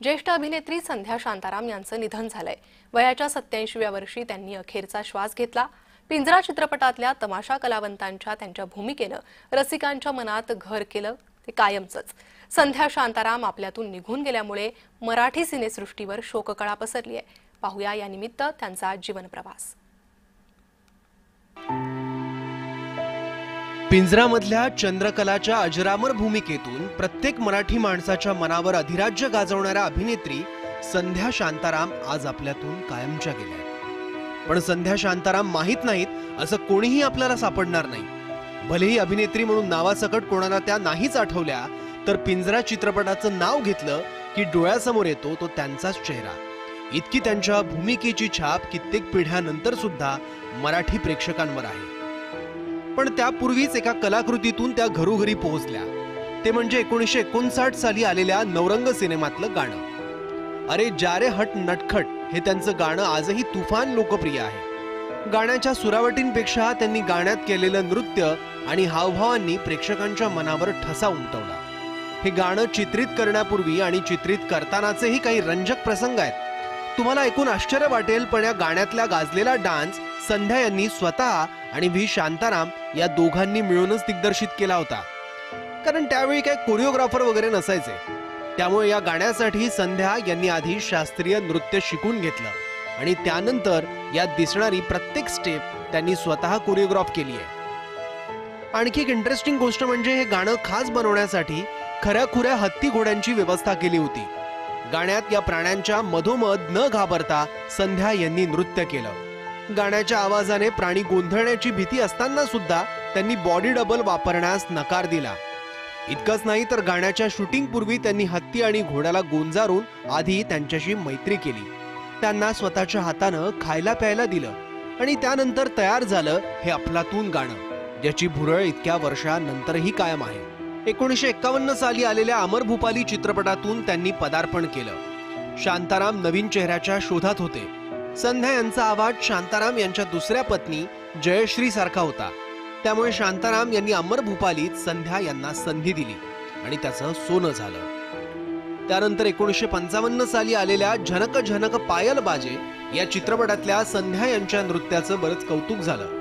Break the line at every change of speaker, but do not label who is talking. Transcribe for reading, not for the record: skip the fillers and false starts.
ज्येष्ठ अभिनेत्री संध्या शांताराम यांचं निधन झालंय। वयाच्या 87व्या वर्षी त्यांनी अखेरचा श्वास घेतला। पिंजरा चित्रपटातल्या तमाशा कलावंतांच्या त्यांच्या भूमिकेनं रसिकांच्या मनात घर केलं ते कायमचंच। संध्या शांताराम आपल्यातून निघून गेल्यामुळे मराठी सिनेसृष्टीवर शोककळा पसरली आहे। पाहूया या निमित्त त्यांचा जीवन प्रवास।
पिंजरामधल्या चंद्रकलाच्या अजरामर भूमिकेतून प्रत्येक मराठी माणसाच्या मनावर अधिराज्य गाजवणाऱ्या अभिनेत्री संध्या शांताराम आज आपल्यातून कायमच्या गेल्या। पण संध्या शांताराम माहित नाहीत असं कोणीही आपल्याला सापडणार नाही। भलेही अभिनेत्री म्हणून नावासकट कोणाला त्या नाहीच आठवल्या, तर पिंजरा चित्रपटाचं नाव घेतलं की डोळ्यासमोर येतो तो त्यांचाच चेहरा। इतकी त्यांच्या भूमिकेची छाप कित्येक पिढ्यानंतर सुद्धा मराठी प्रेक्षकांवर आहे। पण त्यापूर्वीच एका कलाकृतीतून त्या घरोघरी पोहोचल्या, ते म्हणजे 1959 साली आलेल्या नवरंग सिनेमातलं गाणं। अरे जारे हट नटखट हे त्यांचं गाणं आजही तुफान लोकप्रिय आहे। गाण्याच्या सुरावटींपेक्षा त्यांनी गाण्यात केलेलं नृत्य आणि हावभावांनी प्रेक्षकांच्या मनावर ठसा उमटवला। हे गाणं चित्रित करण्यापूर्वी आणि चित्रित करतानाचेही काही रंजक प्रसंग आहेत। तुम्हाला ऐकून आश्चर्य वाटेल, पण या गाण्यातला गाजलेला डान्स संध्या यांनी स्वतः आणि व्ही शांताराम या दोघांनी मिळूनच दिग्दर्शित केला होता। कारण त्यावेळी काही कोरिओग्राफर वगैरे नसायचे, त्यामुळे या गाण्यासाठी संध्या यांनी आधी शास्त्रीय नृत्य शिकून घेतलं आणि त्यानंतर यात दिसणारी प्रत्येक स्टेप त्यांनी स्वतः कोरिओग्राफ केली आहे। आणखी एक इंटरेस्टिंग गोष्ट म्हणजे हे गाणं खास बनवण्यासाठी खऱ्याखुऱ्या हत्ती घोड्यांची व्यवस्था केली होती। गाण्यात या प्राण्यांच्या मधोमध न घाबरता संध्या यांनी नृत्य केलं। गाण्याच्या आवाजाने प्राणी गोंधळण्याची भीती असताना सुद्धा त्यांनी बॉडी डबल वापरण्यास नकार दिला। इतकंच नाही तर गाण्याच्या शूटिंग पूर्वी त्यांनी हत्ती आणि घोड्याला गोंजारून आधी त्यांच्याशी मैत्री केली, त्यांना स्वतःच्या हातानं खायला प्यायला दिलं आणि त्यानंतर तयार झालं हे अफलातून गाणं, ज्याची भुरळ इतक्या वर्षानंतरही कायम आहे। 1951 साली आलेल्या अमर भूपाली चित्रपटातून त्यांनी पदार्पण केलं। शांताराम नवीन चेहऱ्याच्या शोधात होते। संध्या यांचा आवाज शांताराम यांच्या दुसऱ्या पत्नी जयश्री सारखा होता, त्यामुळे शांताराम यांनी अमर भूपालीत संध्या यांना संधी दिली आणि त्याचं सोनं झालं। त्यानंतर 1955 साली आलेल्या झनक झनक पायल बाजे या चित्रपटातल्या संध्या यांच्या नृत्याचं बरंच कौतुक झालं।